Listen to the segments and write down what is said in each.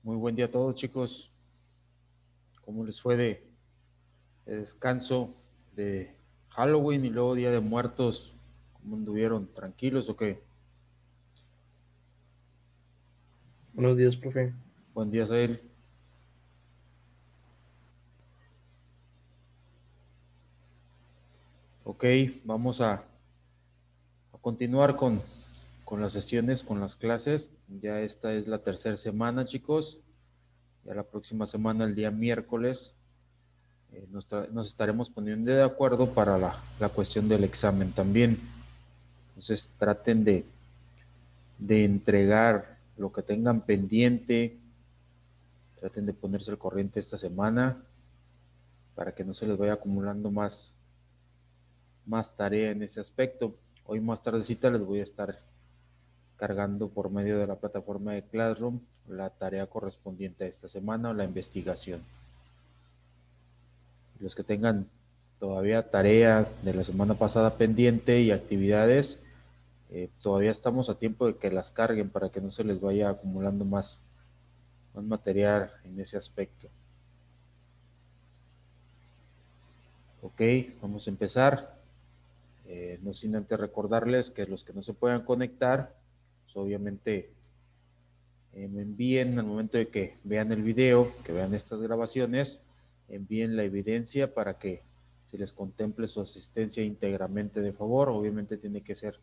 Muy buen día a todos, chicos. ¿Cómo les fue de descanso de Halloween y luego Día de Muertos? ¿Cómo anduvieron? ¿Tranquilos o qué? Buenos días, profe. Buen día, Sael. Ok, vamos a continuar con las sesiones, con las clases. Ya esta es la tercera semana, chicos. Ya la próxima semana, el día miércoles, nos estaremos poniendo de acuerdo para la cuestión del examen también. Entonces traten de entregar lo que tengan pendiente, traten de ponerse al corriente esta semana para que no se les vaya acumulando más tarea en ese aspecto. Hoy más tardecita les voy a estar cargando por medio de la plataforma de Classroom la tarea correspondiente a esta semana o la investigación. Los que tengan todavía tarea de la semana pasada pendiente y actividades, todavía estamos a tiempo de que las carguen para que no se les vaya acumulando más material en ese aspecto. Ok, vamos a empezar. No sin antes recordarles que los que no se puedan conectar, pues obviamente me envíen al momento de que vean el video, que vean estas grabaciones, envíen la evidencia para que se les contemple su asistencia íntegramente de favor. Obviamente tiene que ser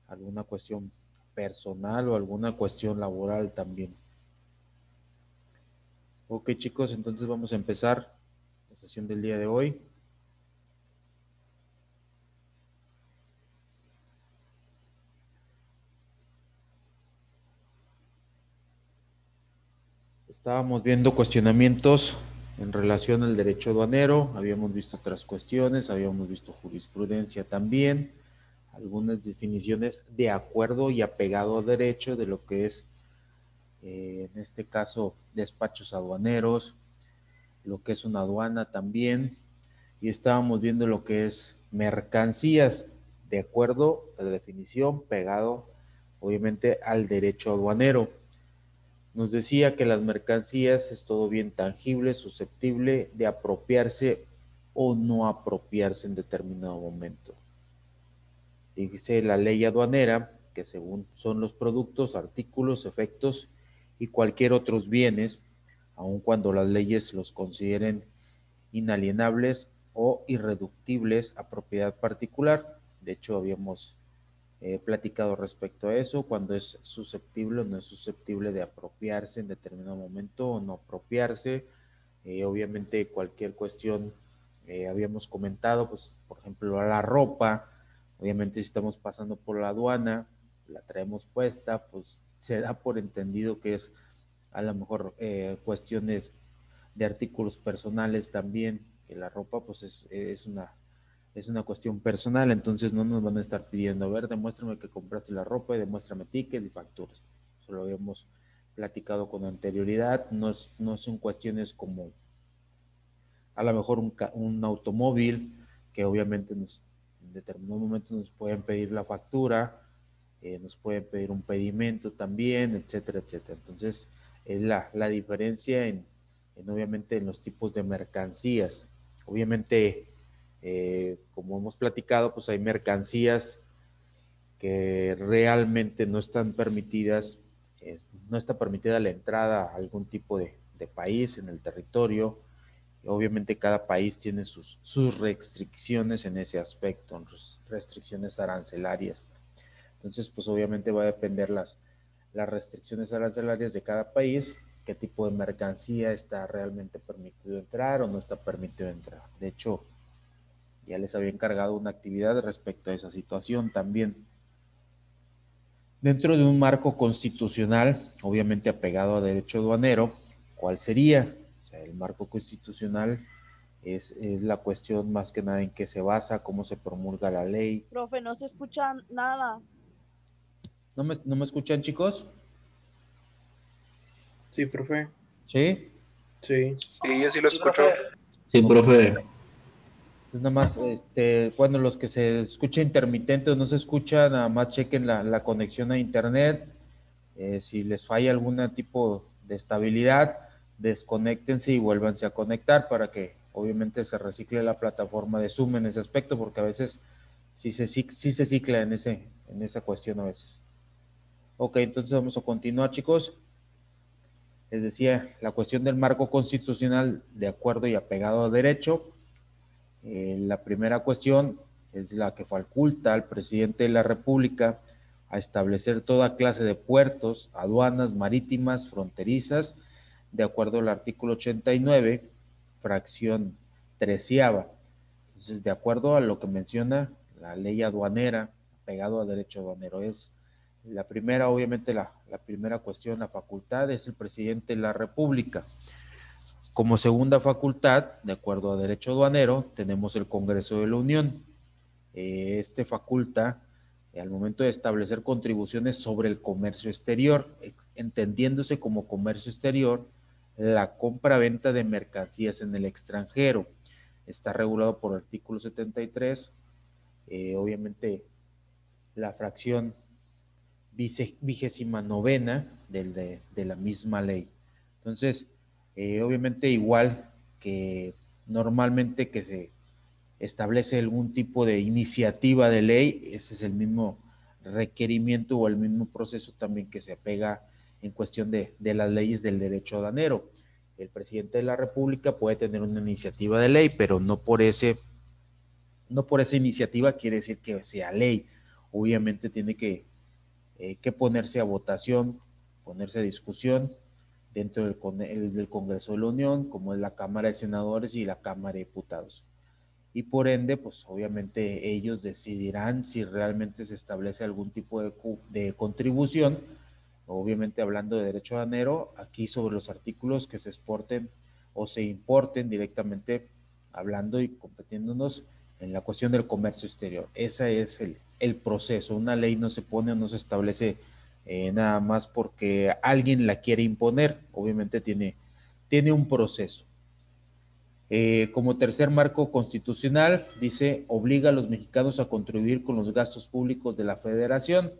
alguna cuestión personal o alguna cuestión laboral también. Ok, chicos, entonces vamos a empezar la sesión del día de hoy. Estábamos viendo cuestionamientos en relación al derecho aduanero, habíamos visto otras cuestiones, habíamos visto jurisprudencia también, algunas definiciones de acuerdo y apegado a derecho de lo que es, en este caso, despachos aduaneros, lo que es una aduana también, y estábamos viendo lo que es mercancías, de acuerdo a la definición, pegado obviamente al derecho aduanero. Nos decía que las mercancías es todo bien tangible, susceptible de apropiarse o no apropiarse en determinado momento. Dice la ley aduanera que según son los productos, artículos, efectos y cualquier otros bienes, aun cuando las leyes los consideren inalienables o irreductibles a propiedad particular. De hecho, habíamos platicado respecto a eso, cuando es susceptible o no es susceptible de apropiarse en determinado momento o no apropiarse. Obviamente cualquier cuestión, habíamos comentado, pues por ejemplo la ropa, obviamente si estamos pasando por la aduana, la traemos puesta, pues se da por entendido que es a lo mejor cuestiones de artículos personales también, que la ropa pues es una cuestión personal, entonces no nos van a estar pidiendo, a ver, demuéstrame que compraste la ropa y demuéstrame ticket y facturas. Eso lo habíamos platicado con anterioridad, no son cuestiones como a lo mejor un automóvil, que obviamente en determinado momento nos pueden pedir la factura, nos pueden pedir un pedimento también, etcétera, etcétera. Entonces, es la diferencia obviamente en los tipos de mercancías. Obviamente, como hemos platicado, pues hay mercancías que realmente no están permitidas, no está permitida la entrada a algún tipo de país en el territorio. Obviamente cada país tiene sus restricciones en ese aspecto, restricciones arancelarias. Entonces, pues obviamente va a depender las restricciones arancelarias de cada país, qué tipo de mercancía está realmente permitido entrar o no está permitido entrar. De hecho, ya les había encargado una actividad respecto a esa situación también. Dentro de un marco constitucional, obviamente apegado a derecho aduanero, ¿cuál sería? O sea, el marco constitucional es la cuestión más que nada en qué se basa, cómo se promulga la ley. Profe, no se escucha nada. ¿No me escuchan, chicos? Sí, profe. ¿Sí? Sí. Sí, yo sí lo escucho. Sí, profe. Entonces nada más, bueno, los que se escucha intermitente o no se escucha, nada más chequen la conexión a internet. Si les falla algún tipo de estabilidad, desconéctense y vuélvanse a conectar para que obviamente se recicle la plataforma de Zoom en ese aspecto, porque a veces sí se cicla en esa cuestión a veces. Ok, entonces vamos a continuar, chicos. Les decía, la cuestión del marco constitucional de acuerdo y apegado a derecho. La primera cuestión es la que faculta al presidente de la República a establecer toda clase de puertos, aduanas marítimas, fronterizas, de acuerdo al artículo 89, fracción 13ª. Entonces, de acuerdo a lo que menciona la ley aduanera, pegado a derecho aduanero, es la primera, obviamente la primera cuestión, la facultad es el presidente de la República. Como segunda facultad, de acuerdo a derecho aduanero, tenemos el Congreso de la Unión. Este faculta al momento de establecer contribuciones sobre el comercio exterior, entendiéndose como comercio exterior la compra-venta de mercancías en el extranjero. Está regulado por el artículo 73, obviamente la fracción 29ª de la misma ley. Entonces, obviamente igual que normalmente que se establece algún tipo de iniciativa de ley, ese es el mismo requerimiento o el mismo proceso también que se apega en cuestión de las leyes del derecho aduanero. El presidente de la República puede tener una iniciativa de ley, pero no por esa iniciativa quiere decir que sea ley. Obviamente tiene que ponerse a votación, ponerse a discusión dentro del Congreso de la Unión, como es la Cámara de Senadores y la Cámara de Diputados. Y por ende, pues obviamente ellos decidirán si realmente se establece algún tipo de contribución, obviamente hablando de derecho aduanero, aquí sobre los artículos que se exporten o se importen directamente, hablando y competiéndonos en la cuestión del comercio exterior. Ese es el proceso. Una ley no se pone o no se establece nada más porque alguien la quiere imponer, obviamente tiene un proceso. Como tercer marco constitucional, dice, obliga a los mexicanos a contribuir con los gastos públicos de la Federación.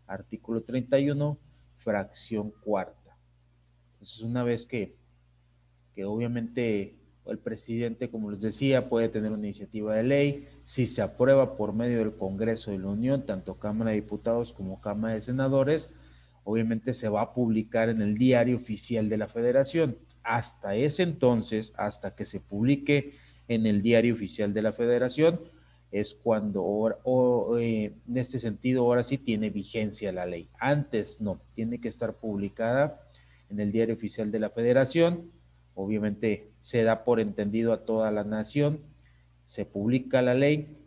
Artículo 31, fracción 4ª. Entonces, una vez que obviamente el presidente, como les decía, puede tener una iniciativa de ley, si se aprueba por medio del Congreso de la Unión, tanto Cámara de Diputados como Cámara de Senadores, obviamente se va a publicar en el Diario Oficial de la Federación. Hasta ese entonces, hasta que se publique en el Diario Oficial de la Federación, es cuando, en este sentido, ahora sí tiene vigencia la ley. Antes no, tiene que estar publicada en el Diario Oficial de la Federación. Obviamente se da por entendido a toda la nación, se publica la ley,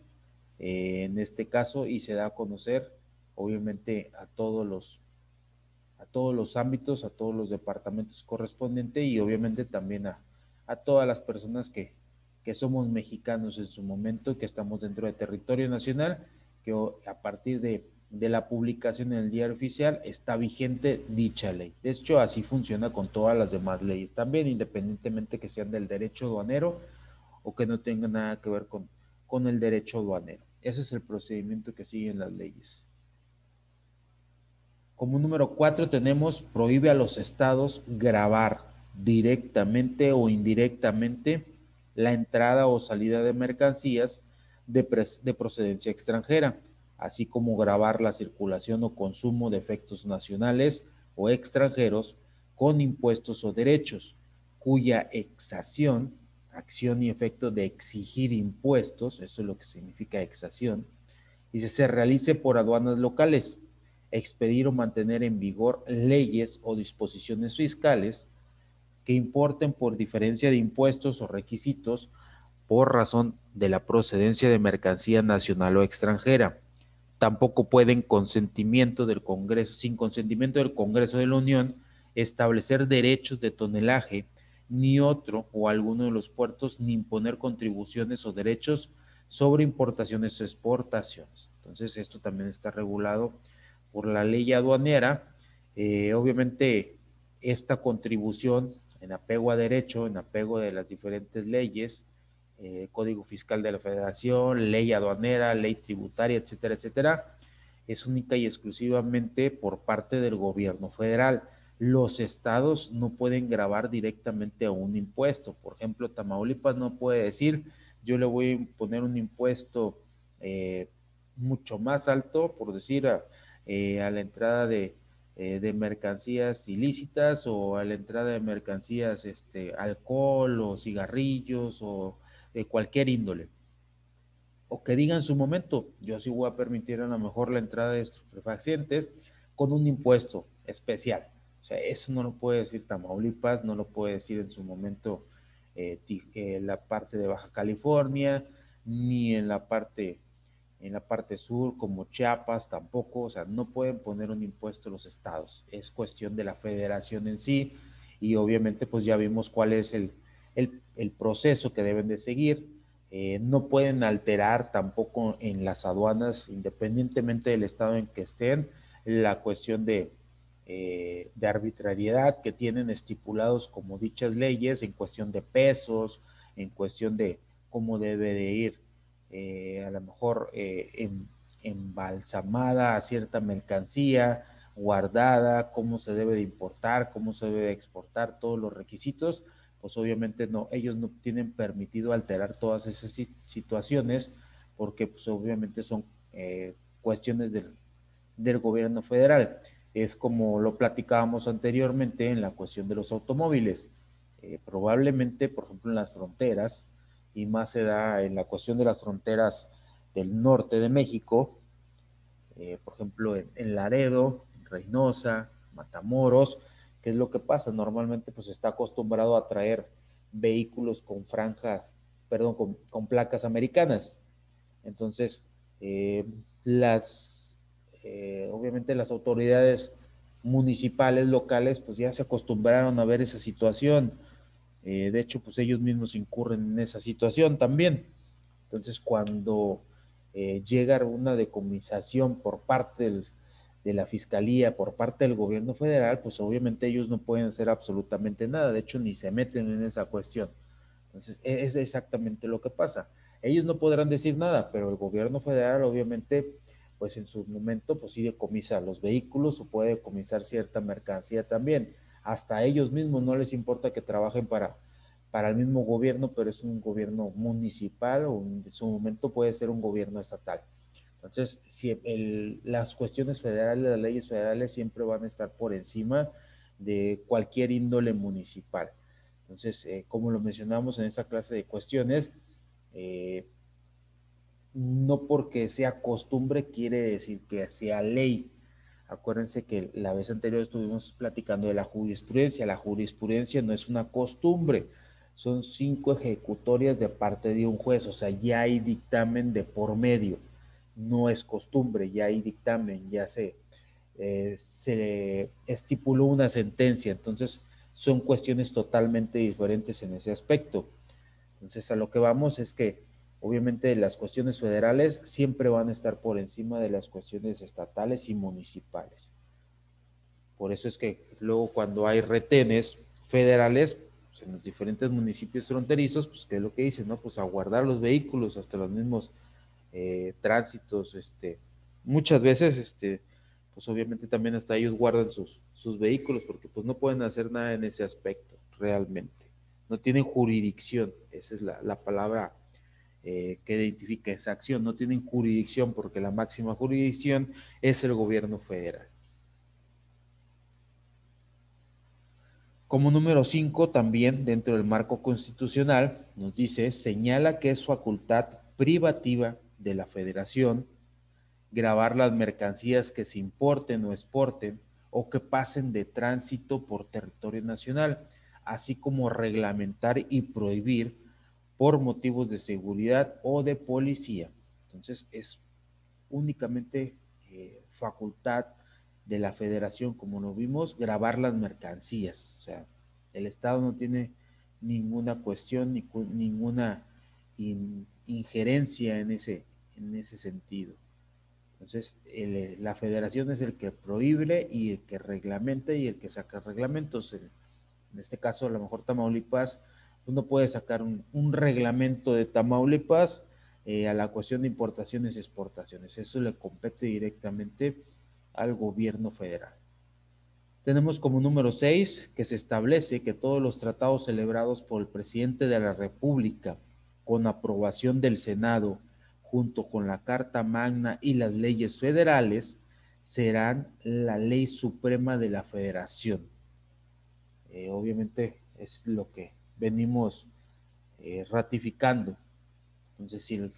en este caso, y se da a conocer, obviamente, a todos los ámbitos, a todos los departamentos correspondientes y obviamente también a todas las personas que somos mexicanos en su momento, que estamos dentro del territorio nacional, que a partir de la publicación en el Diario Oficial está vigente dicha ley. De hecho, así funciona con todas las demás leyes también, independientemente que sean del derecho aduanero o que no tengan nada que ver con el derecho aduanero. Ese es el procedimiento que siguen las leyes. Como número 4 tenemos, prohíbe a los estados gravar directamente o indirectamente la entrada o salida de mercancías de procedencia extranjera, así como gravar la circulación o consumo de efectos nacionales o extranjeros con impuestos o derechos, cuya exacción, acción y efecto de exigir impuestos, eso es lo que significa exacción, y se realice por aduanas locales, expedir o mantener en vigor leyes o disposiciones fiscales que importen por diferencia de impuestos o requisitos por razón de la procedencia de mercancía nacional o extranjera. Tampoco pueden consentimiento del Congreso, sin consentimiento del Congreso de la Unión, establecer derechos de tonelaje, ni otro o alguno de los puertos, ni imponer contribuciones o derechos sobre importaciones o exportaciones. Entonces, esto también está regulado por la ley aduanera. Obviamente, esta contribución en apego a derecho, en apego de las diferentes leyes, Código Fiscal de la Federación, ley aduanera, ley tributaria, etcétera, etcétera, es única y exclusivamente por parte del gobierno federal. los estados no pueden gravar directamente a un impuesto. Por ejemplo, Tamaulipas no puede decir, yo le voy a poner un impuesto mucho más alto, por decir, a la entrada de mercancías ilícitas o a la entrada de mercancías, alcohol o cigarrillos o de cualquier índole. O que diga en su momento, yo sí voy a permitir a lo mejor la entrada de estupefacientes con un impuesto especial. O sea, eso no lo puede decir Tamaulipas, no lo puede decir en su momento la parte de Baja California, ni en la parte sur como Chiapas tampoco. O sea, no pueden poner un impuesto los estados. Es cuestión de la federación en sí y obviamente pues ya vimos cuál es el proceso que deben de seguir. No pueden alterar tampoco en las aduanas, independientemente del estado en que estén, la cuestión de arbitrariedad que tienen estipulados como dichas leyes en cuestión de pesos, en cuestión de cómo debe de ir a lo mejor embalsamada a cierta mercancía, guardada, cómo se debe de importar, cómo se debe de exportar, todos los requisitos, pues obviamente no, ellos no tienen permitido alterar todas esas situaciones porque pues obviamente son cuestiones del gobierno federal. Es como lo platicábamos anteriormente en la cuestión de los automóviles. Probablemente, por ejemplo, en las fronteras, y más se da en la cuestión de las fronteras del norte de México, por ejemplo, en Laredo, en Reynosa, Matamoros. ¿Qué es lo que pasa? Normalmente pues está acostumbrado a traer vehículos con franjas, perdón, con placas americanas. Entonces, eh, obviamente las autoridades municipales, locales, pues ya se acostumbraron a ver esa situación. De hecho, pues ellos mismos incurren en esa situación también. Entonces, cuando llega una decomisación por parte de la fiscalía, por parte del gobierno federal, pues obviamente ellos no pueden hacer absolutamente nada. De hecho, ni se meten en esa cuestión. Entonces, es exactamente lo que pasa. Ellos no podrán decir nada, pero el gobierno federal, obviamente, pues en su momento, pues sí decomisa los vehículos o puede decomisar cierta mercancía también. Hasta a ellos mismos no les importa que trabajen para el mismo gobierno, pero es un gobierno municipal o en su momento puede ser un gobierno estatal. Entonces, si las cuestiones federales, las leyes federales siempre van a estar por encima de cualquier índole municipal. Entonces, como lo mencionamos en esta clase de cuestiones, eh, no porque sea costumbre quiere decir que sea ley. Acuérdense que la vez anterior estuvimos platicando de la jurisprudencia. La jurisprudencia no es una costumbre, son 5 ejecutorias de parte de un juez, o sea, ya hay dictamen de por medio, no es costumbre, ya hay dictamen, ya se estipuló una sentencia, entonces son cuestiones totalmente diferentes en ese aspecto. Entonces a lo que vamos es que obviamente las cuestiones federales siempre van a estar por encima de las cuestiones estatales y municipales. Por eso es que luego cuando hay retenes federales, pues en los diferentes municipios fronterizos, pues qué es lo que dicen, ¿no? Pues a guardar los vehículos hasta los mismos tránsitos, muchas veces, pues obviamente también hasta ellos guardan sus vehículos porque pues no pueden hacer nada en ese aspecto realmente. No tienen jurisdicción, esa es la palabra que identifica esa acción. No tienen jurisdicción porque la máxima jurisdicción es el gobierno federal. Como número 5, también dentro del marco constitucional, nos dice, señala que es facultad privativa de la federación gravar las mercancías que se importen o exporten o que pasen de tránsito por territorio nacional, así como reglamentar y prohibir por motivos de seguridad o de policía. Entonces es únicamente facultad de la federación, como lo vimos, grabar las mercancías. O sea, el Estado no tiene ninguna cuestión, ninguna injerencia en ese sentido. Entonces, la federación es el que prohíbe y el que reglamenta y el que saca reglamentos. En este caso, a lo mejor Tamaulipas, uno puede sacar un reglamento de Tamaulipas a la cuestión de importaciones y exportaciones. Eso le compete directamente al gobierno federal. Tenemos como número 6 que se establece que todos los tratados celebrados por el presidente de la República con aprobación del Senado, junto con la Carta Magna y las leyes federales, serán la ley suprema de la Federación. Obviamente es lo que venimos ratificando. Entonces, si el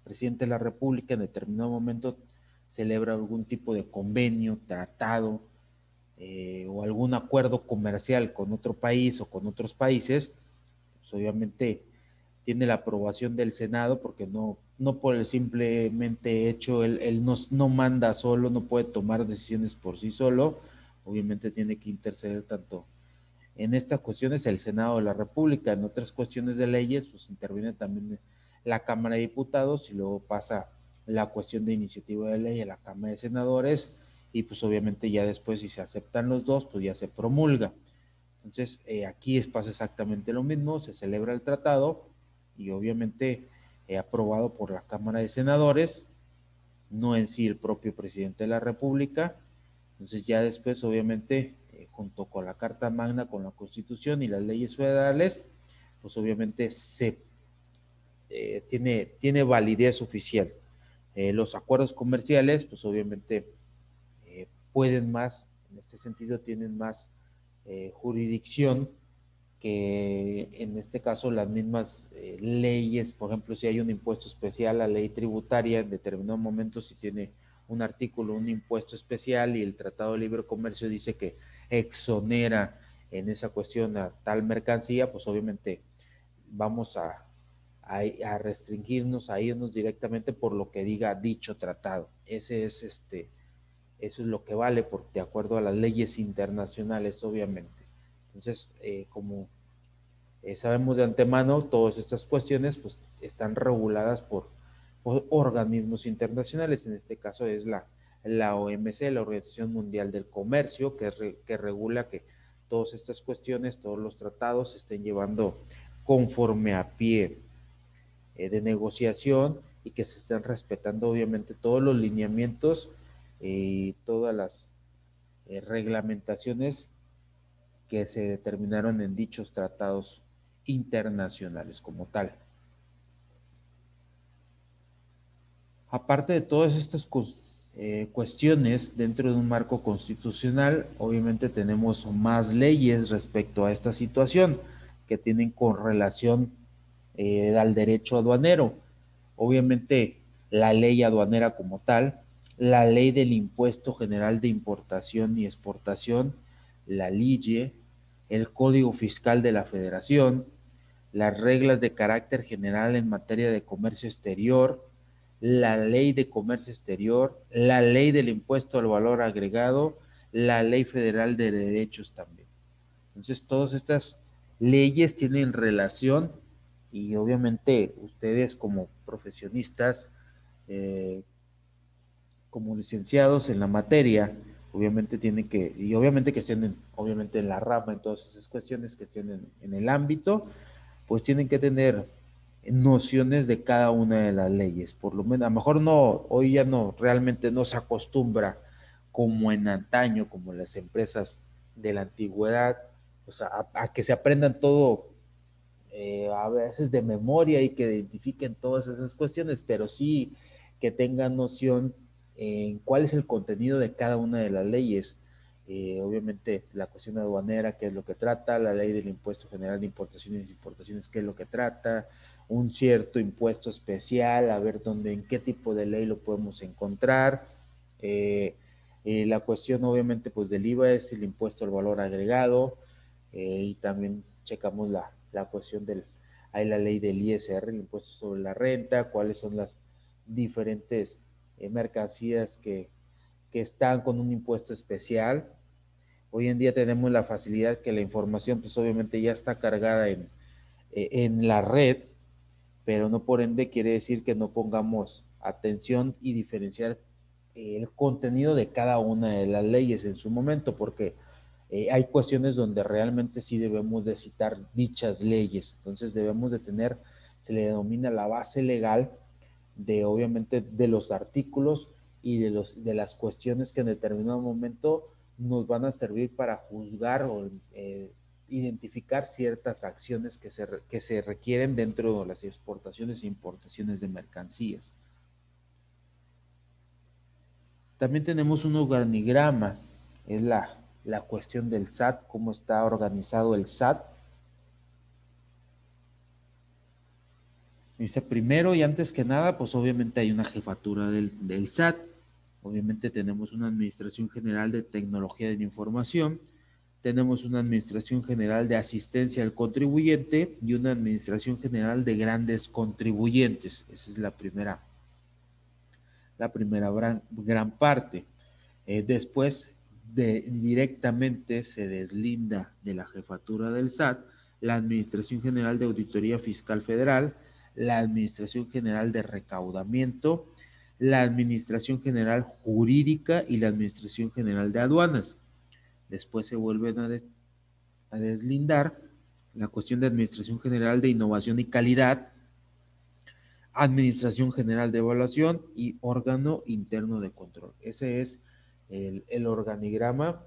presidente de la República en determinado momento celebra algún tipo de convenio, tratado o algún acuerdo comercial con otro país o con otros países, pues obviamente tiene la aprobación del Senado, porque no por el simplemente hecho, él no manda solo, no puede tomar decisiones por sí solo, obviamente tiene que interceder tanto en estas cuestiones el Senado de la República, en otras cuestiones de leyes, pues interviene también la Cámara de Diputados y luego pasa la cuestión de iniciativa de ley a la Cámara de Senadores y pues obviamente ya después si se aceptan los dos, pues ya se promulga. Entonces aquí pasa exactamente lo mismo, se celebra el tratado y obviamente aprobado por la Cámara de Senadores, no en sí el propio presidente de la República. Entonces ya después obviamente junto con la Carta Magna, con la Constitución y las leyes federales, pues obviamente tiene validez oficial. Los acuerdos comerciales, pues obviamente pueden más, en este sentido tienen más jurisdicción que en este caso las mismas leyes. Por ejemplo, si hay un impuesto especial, la ley tributaria en determinado momento, si tiene un artículo, un impuesto especial y el Tratado de Libre Comercio dice que exonera en esa cuestión a tal mercancía, pues obviamente vamos a restringirnos, a irnos directamente por lo que diga dicho tratado. Eso es lo que vale de acuerdo a las leyes internacionales, obviamente. Entonces, como sabemos de antemano, todas estas cuestiones pues están reguladas por organismos internacionales. En este caso es la OMC, la Organización Mundial del Comercio, que regula que todas estas cuestiones, todos los tratados se estén llevando conforme a pie de negociación y que se estén respetando obviamente todos los lineamientos y todas las reglamentaciones que se determinaron en dichos tratados internacionales como tal. Aparte de todas estas cuestiones dentro de un marco constitucional, obviamente tenemos más leyes respecto a esta situación que tienen con relación al derecho aduanero. Obviamente la ley aduanera como tal, la ley del impuesto general de importación y exportación, la LIGE, el Código Fiscal de la Federación, las reglas de carácter general en materia de comercio exterior, la ley de comercio exterior, la ley del impuesto al valor agregado, la ley federal de derechos también. Entonces, todas estas leyes tienen relación y obviamente ustedes como profesionistas, como licenciados en la materia, obviamente tienen que, y obviamente que estén obviamente en la rama, en todas esas cuestiones que estén en el ámbito, pues tienen que tener nociones de cada una de las leyes. Por lo menos, a lo mejor no, hoy ya no, realmente no se acostumbra como en antaño, como las empresas de la antigüedad, o sea, a que se aprendan todo a veces de memoria y que identifiquen todas esas cuestiones, pero sí que tengan noción en cuál es el contenido de cada una de las leyes. Obviamente la cuestión aduanera, qué es lo que trata, la ley del impuesto general de importaciones y exportaciones, qué es lo que trata, un cierto impuesto especial, a ver dónde, en qué tipo de ley lo podemos encontrar. La cuestión obviamente pues del IVA es el impuesto al valor agregado, y también checamos la cuestión hay la ley del ISR, el impuesto sobre la renta, cuáles son las diferentes mercancías que están con un impuesto especial. Hoy en día tenemos la facilidad que la información pues obviamente ya está cargada en la red, pero no por ende quiere decir que no pongamos atención y diferenciar el contenido de cada una de las leyes en su momento, porque hay cuestiones donde realmente sí debemos de citar dichas leyes. Entonces debemos de tener, se le denomina la base legal de obviamente de los artículos y de las cuestiones que en determinado momento nos van a servir para juzgar o identificar ciertas acciones que se requieren dentro de las exportaciones e importaciones de mercancías. También tenemos un organigrama, es la cuestión del SAT, cómo está organizado el SAT. Dice, primero y antes que nada, pues obviamente hay una jefatura del SAT. Obviamente tenemos una Administración General de Tecnología de la Información, tenemos una Administración General de Asistencia al Contribuyente y una Administración General de Grandes Contribuyentes. Esa es la primera gran parte. Después directamente se deslinda de la jefatura del SAT la Administración General de Auditoría Fiscal Federal, la Administración General de Recaudamiento, la Administración General Jurídica y la Administración General de Aduanas. Después se vuelven a deslindar la cuestión de Administración General de Innovación y Calidad, Administración General de Evaluación y órgano interno de control. Ese es el organigrama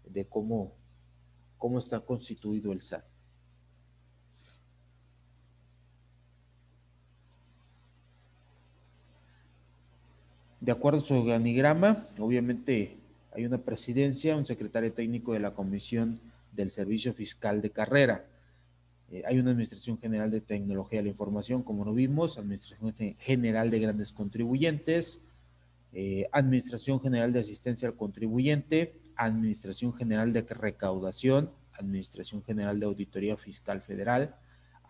de cómo está constituido el SAT. De acuerdo a su organigrama, obviamente hay una presidencia, un secretario técnico de la Comisión del Servicio Fiscal de Carrera. Hay una Administración General de Tecnología de la Información, como lo vimos, Administración General de Grandes Contribuyentes, Administración General de Asistencia al Contribuyente, Administración General de Recaudación, Administración General de Auditoría Fiscal Federal,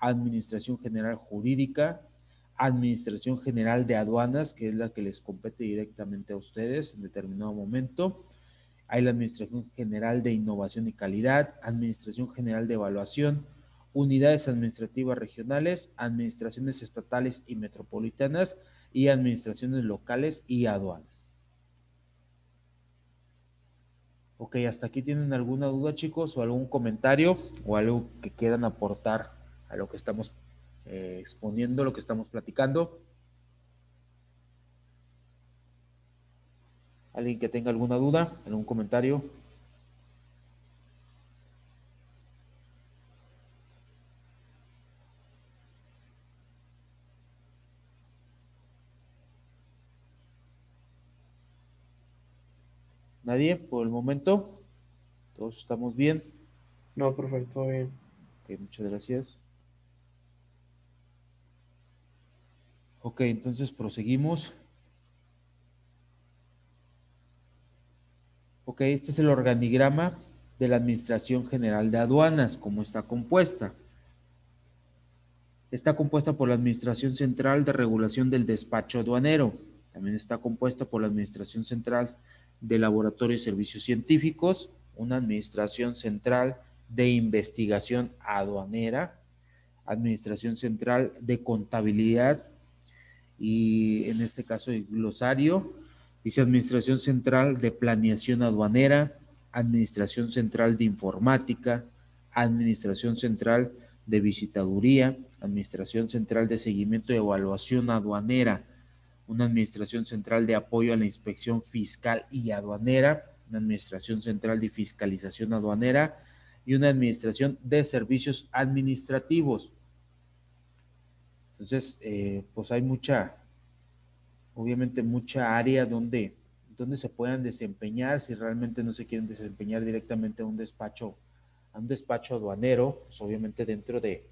Administración General Jurídica, Administración General de Aduanas, que es la que les compete directamente a ustedes en determinado momento. Hay la Administración General de Innovación y Calidad, Administración General de Evaluación, unidades administrativas regionales, administraciones estatales y metropolitanas y administraciones locales y aduanas. Ok, ¿hasta aquí tienen alguna duda, chicos, o algún comentario o algo que quieran aportar a lo que estamos exponiendo, lo que estamos platicando? ¿Alguien que tenga alguna duda, algún comentario? ¿Nadie por el momento? ¿Todos estamos bien? No, profe, todo bien. Ok, muchas gracias. Ok, entonces proseguimos. Ok, este es el organigrama de la Administración General de Aduanas, cómo está compuesta. Está compuesta por la Administración Central de Regulación del Despacho Aduanero. También está compuesta por la Administración Central de Laboratorio y Servicios Científicos, una Administración Central de Investigación Aduanera, Administración Central de Contabilidad y en este caso el glosario, dice Administración Central de Planeación Aduanera, Administración Central de Informática, Administración Central de Visitaduría, Administración Central de Seguimiento y Evaluación Aduanera, una Administración Central de Apoyo a la Inspección Fiscal y Aduanera, una Administración Central de Fiscalización Aduanera y una Administración de Servicios Administrativos. Entonces, pues hay obviamente mucha área donde se puedan desempeñar. Si realmente no se quieren desempeñar directamente a un despacho aduanero, pues obviamente dentro de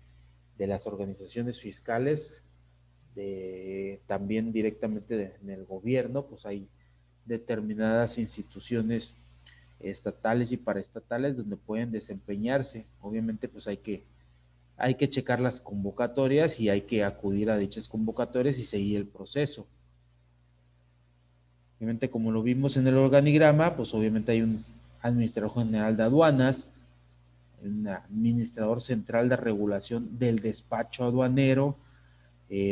las organizaciones fiscales, también directamente en el gobierno, pues hay determinadas instituciones estatales y paraestatales donde pueden desempeñarse. Obviamente pues hay que checar las convocatorias y hay que acudir a dichas convocatorias y seguir el proceso. Obviamente, como lo vimos en el organigrama, pues obviamente hay un administrador general de aduanas, un administrador central de regulación del despacho aduanero,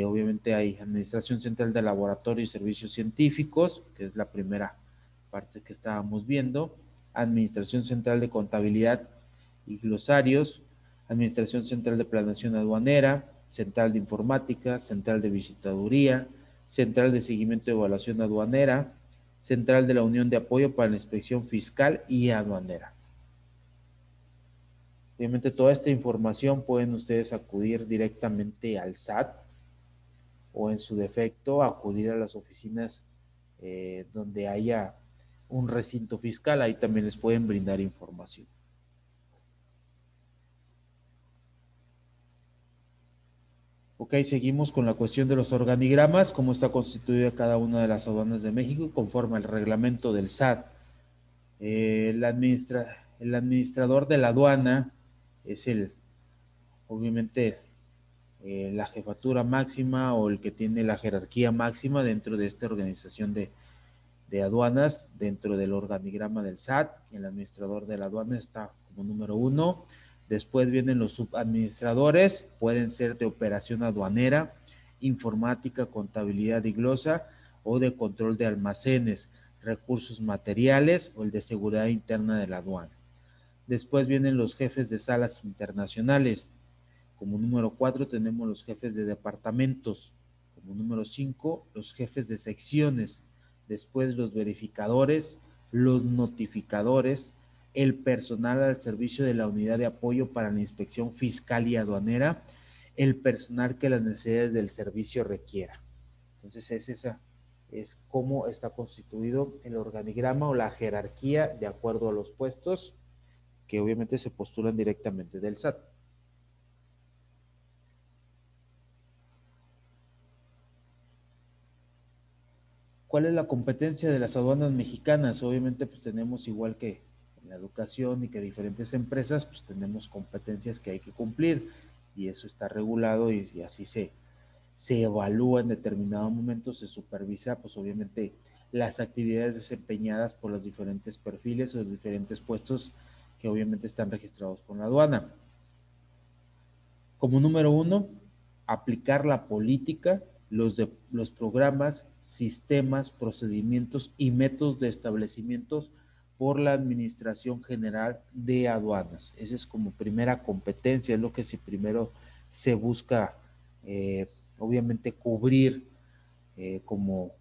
obviamente hay administración central de laboratorio y servicios científicos, que es la primera parte que estábamos viendo, administración central de contabilidad y glosarios, administración central de planeación aduanera, central de informática, central de visitaduría, central de seguimiento y evaluación aduanera, Central de la Unión de Apoyo para la Inspección Fiscal y Aduanera. Obviamente toda esta información pueden ustedes acudir directamente al SAT o en su defecto acudir a las oficinas donde haya un recinto fiscal, ahí también les pueden brindar información. Ok, seguimos con la cuestión de los organigramas, cómo está constituida cada una de las aduanas de México conforme al reglamento del SAT. El administrador de la aduana es obviamente, la jefatura máxima o el que tiene la jerarquía máxima dentro de esta organización de aduanas, dentro del organigrama del SAT. El administrador de la aduana está como número 1. Después vienen los subadministradores, pueden ser de operación aduanera, informática, contabilidad y glosa, o de control de almacenes, recursos materiales o el de seguridad interna de la aduana. Después vienen los jefes de salas internacionales. Como número 4 tenemos los jefes de departamentos. Como número 5, los jefes de secciones. Después los verificadores, los notificadores, el personal al servicio de la unidad de apoyo para la inspección fiscal y aduanera, el personal que las necesidades del servicio requiera. Entonces es cómo está constituido el organigrama o la jerarquía de acuerdo a los puestos que obviamente se postulan directamente del SAT. ¿Cuál es la competencia de las aduanas mexicanas? Obviamente pues tenemos, igual que en la educación y que diferentes empresas, pues tenemos competencias que hay que cumplir y eso está regulado y así se evalúa en determinado momento, se supervisa pues obviamente las actividades desempeñadas por los diferentes perfiles o los diferentes puestos que obviamente están registrados con la aduana. Como número 1, aplicar la política, los programas, sistemas, procedimientos y métodos de establecimientos por la Administración General de Aduanas. Esa es como primera competencia, es lo que primero se busca, obviamente, cubrir como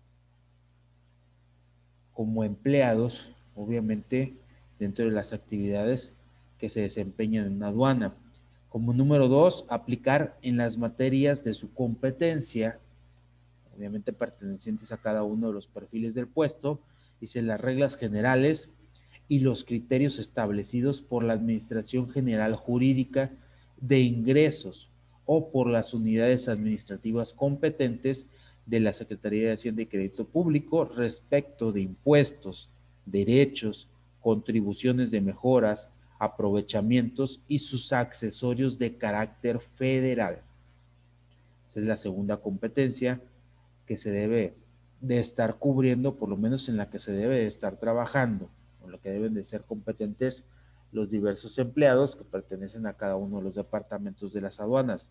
empleados, obviamente, dentro de las actividades que se desempeñan en una aduana. Como número 2, aplicar en las materias de su competencia, obviamente pertenecientes a cada uno de los perfiles del puesto, dice las reglas generales y los criterios establecidos por la Administración General Jurídica de Ingresos o por las unidades administrativas competentes de la Secretaría de Hacienda y Crédito Público respecto de impuestos, derechos, contribuciones de mejoras, aprovechamientos y sus accesorios de carácter federal. Esa es la segunda competencia que se debe de estar cubriendo, por lo menos en la que se debe de estar trabajando, o lo que deben de ser competentes los diversos empleados que pertenecen a cada uno de los departamentos de las aduanas.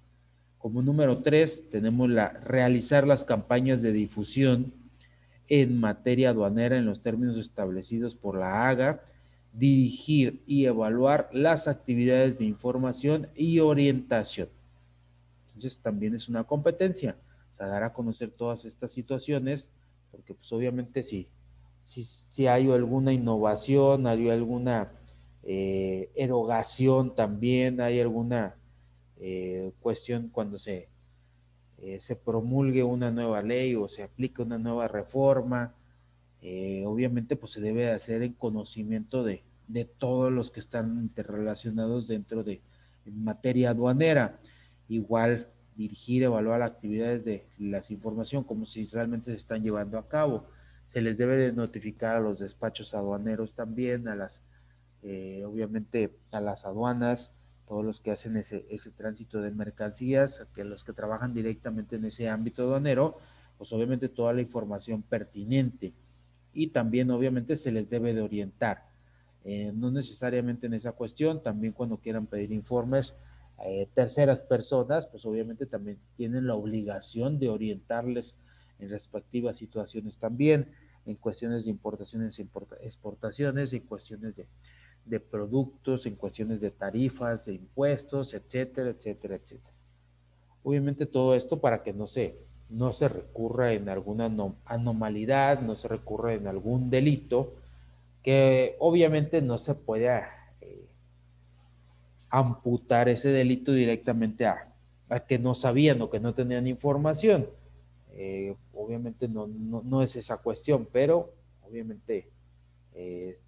Como número 3, tenemos realizar las campañas de difusión en materia aduanera en los términos establecidos por la AGA, dirigir y evaluar las actividades de información y orientación. Entonces también es una competencia, o sea, dar a conocer todas estas situaciones, porque pues obviamente si hay alguna innovación, hay alguna erogación también, hay alguna cuestión cuando se promulgue una nueva ley o se aplique una nueva reforma, obviamente pues se debe hacer en conocimiento de todos los que están interrelacionados dentro de en materia aduanera. Igual dirigir, evaluar actividades de las información como si realmente se están llevando a cabo. Se les debe de notificar a los despachos aduaneros también, obviamente a las aduanas, todos los que hacen ese tránsito de mercancías, que los que trabajan directamente en ese ámbito aduanero, pues obviamente toda la información pertinente y también obviamente se les debe de orientar, no necesariamente en esa cuestión, también cuando quieran pedir informes, terceras personas, pues obviamente también tienen la obligación de orientarles en respectivas situaciones también, en cuestiones de importaciones y exportaciones, en cuestiones de productos, en cuestiones de tarifas, de impuestos, etcétera, etcétera, etcétera. Obviamente todo esto para que no se no se recurra en alguna anomalidad, no se recurra en algún delito, que obviamente no se puede eh, amputar ese delito directamente a que no sabían o que no tenían información. Obviamente no es esa cuestión, pero obviamente eh,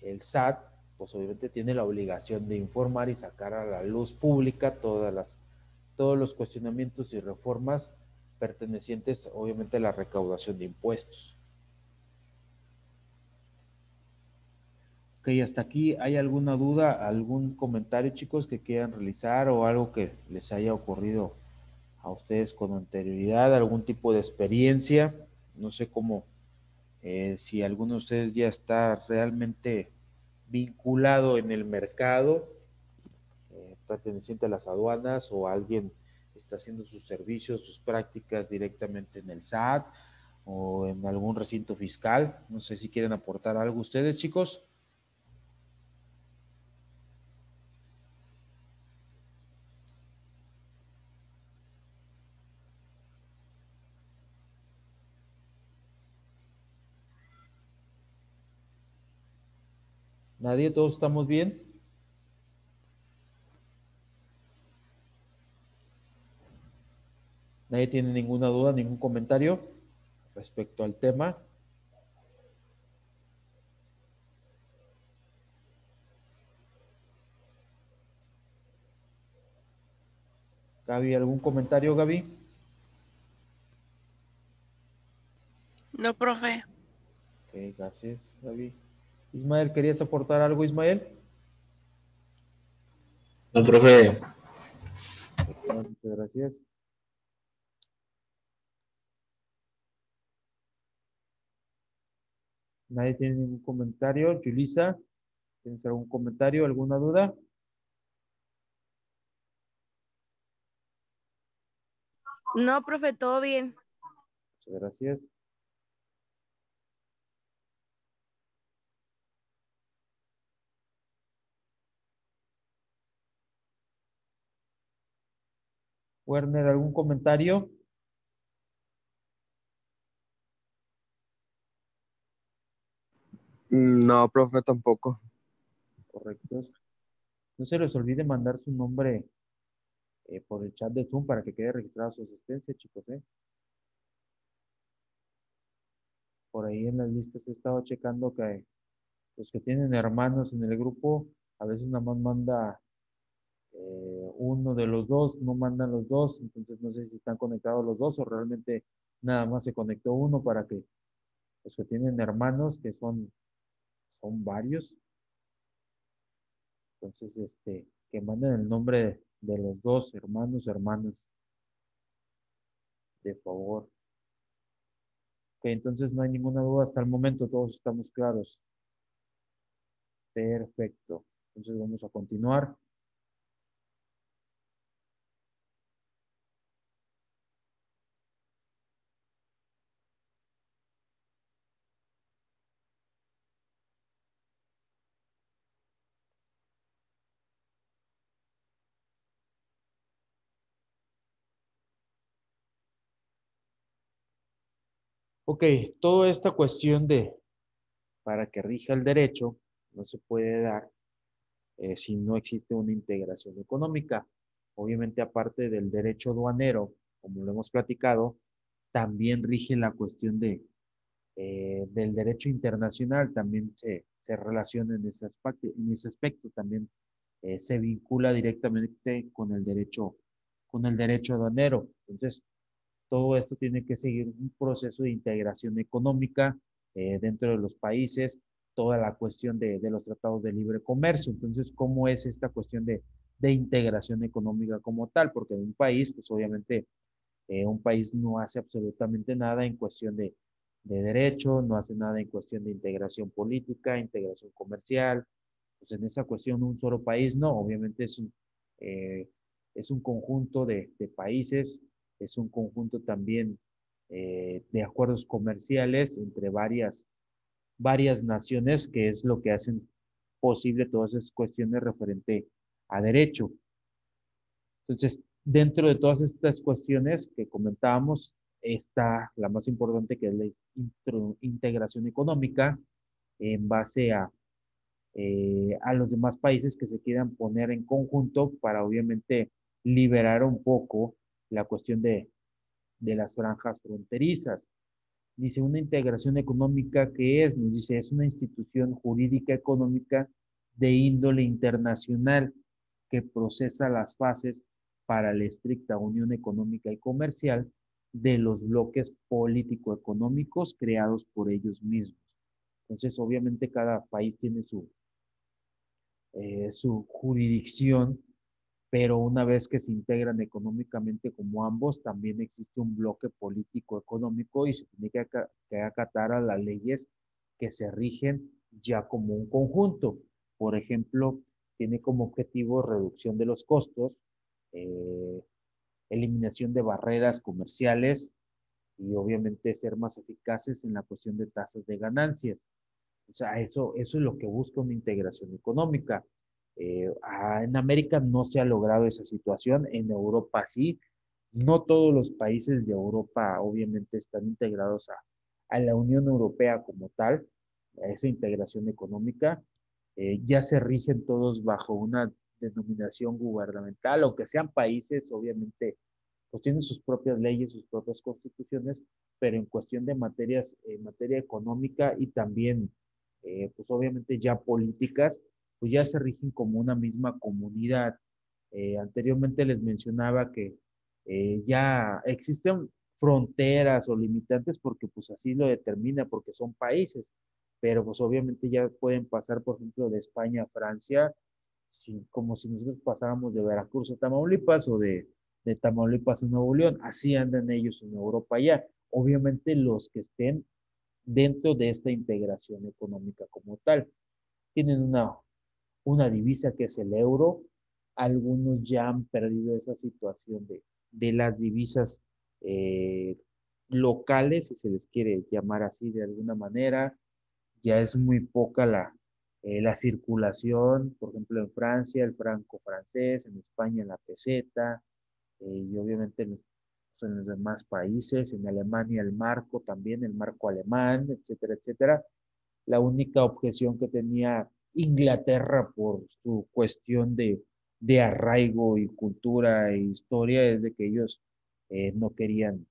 el SAT, pues obviamente tiene la obligación de informar y sacar a la luz pública todos los cuestionamientos y reformas pertenecientes obviamente a la recaudación de impuestos. Ok, hasta aquí, ¿hay alguna duda, algún comentario, chicos, que quieran realizar o algo que les haya ocurrido a ustedes con anterioridad, algún tipo de experiencia? No sé cómo, si alguno de ustedes ya está realmente vinculado en el mercado, perteneciente a las aduanas, o alguien está haciendo sus servicios, sus prácticas directamente en el SAT o en algún recinto fiscal. No sé si quieren aportar algo ustedes, chicos. ¿Nadie? ¿Todos estamos bien? ¿Nadie tiene ninguna duda, ningún comentario respecto al tema? Gaby, ¿algún comentario, Gaby? No, profe. Ok, gracias, Gaby. Ismael, ¿querías aportar algo, Ismael? No, profe. Muchas gracias. ¿Nadie tiene ningún comentario? Julisa, ¿tienes algún comentario, alguna duda? No, profe, todo bien. Muchas gracias. Werner, ¿algún comentario? No, profe, tampoco. Correctos. No se les olvide mandar su nombre por el chat de Zoom para que quede registrada su asistencia, chicos, ¿eh? Por ahí en las listas he estado checando que los que tienen hermanos en el grupo, a veces nada más manda uno de los dos, no mandan los dos, entonces no sé si están conectados los dos o realmente nada más se conectó uno para que los que tienen hermanos, que son varios, entonces que manden el nombre de los dos hermanos, hermanas, de favor. Ok, entonces no hay ninguna duda hasta el momento, todos estamos claros. Perfecto. Entonces vamos a continuar. Ok, toda esta cuestión para que rija el derecho no se puede dar si no existe una integración económica. Obviamente, aparte del derecho aduanero, como lo hemos platicado, también rige la cuestión del derecho internacional, también se relaciona en ese aspecto, también se vincula directamente con el derecho aduanero. Entonces, todo esto tiene que seguir un proceso de integración económica dentro de los países, toda la cuestión de los tratados de libre comercio. Entonces, ¿cómo es esta cuestión de integración económica como tal? Porque un país, pues obviamente, un país no hace absolutamente nada en cuestión de derecho, no hace nada en cuestión de integración política, integración comercial. Pues en esa cuestión, un solo país no, obviamente eh, es un conjunto de países, es un conjunto también de acuerdos comerciales entre varias naciones, que es lo que hacen posible todas esas cuestiones referente a derecho. Entonces, dentro de todas estas cuestiones que comentábamos, está la más importante, que es la integración económica en base a los demás países que se quieran poner en conjunto para obviamente liberar un poco la cuestión de las franjas fronterizas. Dice, una integración económica, ¿qué es? Nos dice, es una institución jurídica económica de índole internacional que procesa las fases para la estricta unión económica y comercial de los bloques político-económicos creados por ellos mismos. Entonces, obviamente, cada país tiene su jurisdicción, pero una vez que se integran económicamente como ambos, también existe un bloque político-económico y se tiene que acatar a las leyes que se rigen ya como un conjunto. Por ejemplo, tiene como objetivo reducción de los costos, eh, eliminación de barreras comerciales y obviamente ser más eficaces en la cuestión de tasas de ganancias. O sea, eso es lo que busca una integración económica. En América no se ha logrado esa situación, en Europa sí. No todos los países de Europa obviamente están integrados a la Unión Europea como tal, a esa integración económica. Ya se rigen todos bajo una denominación gubernamental, aunque sean países, obviamente, pues tienen sus propias leyes, sus propias constituciones, pero en cuestión de materias, materia económica y también, pues obviamente ya políticas, pues ya se rigen como una misma comunidad. Anteriormente les mencionaba que ya existen fronteras o limitantes porque pues así lo determina, porque son países, pero pues obviamente ya pueden pasar, por ejemplo, de España a Francia, como si nosotros pasáramos de Veracruz a Tamaulipas o de Tamaulipas a Nuevo León, así andan ellos en Europa ya. Obviamente los que estén dentro de esta integración económica como tal. Tienen una divisa que es el euro. Algunos ya han perdido esa situación de las divisas eh, locales, si se les quiere llamar así de alguna manera. Ya es muy poca la circulación, por ejemplo, en Francia, el franco francés, en España, la peseta, y obviamente en los demás países, en Alemania el marco también, el marco alemán, etcétera, etcétera. La única objeción que tenía Inglaterra por su cuestión de arraigo y cultura e historia es de que ellos no querían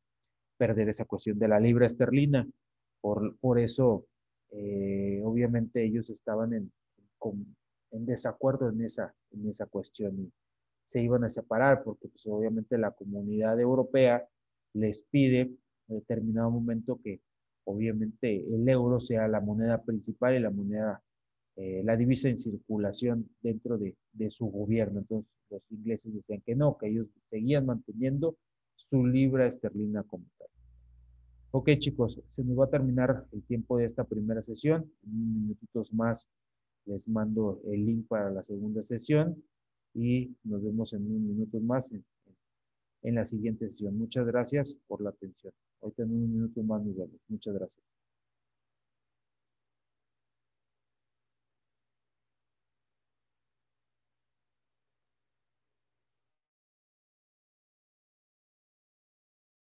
perder esa cuestión de la libra esterlina. Por eso, obviamente, ellos estaban en desacuerdo en esa cuestión y se iban a separar porque, pues, obviamente, la comunidad europea les pide en determinado momento que, obviamente, el euro sea la moneda principal y la divisa en circulación dentro de su gobierno. Entonces, los ingleses decían que no, que ellos seguían manteniendo su libra esterlina como tal. Ok, chicos, se nos va a terminar el tiempo de esta primera sesión. En unos minutitos más les mando el link para la segunda sesión y nos vemos en unos minutos más en la siguiente sesión. Muchas gracias por la atención. Ahorita en unos minutos más nos vemos. Muchas gracias.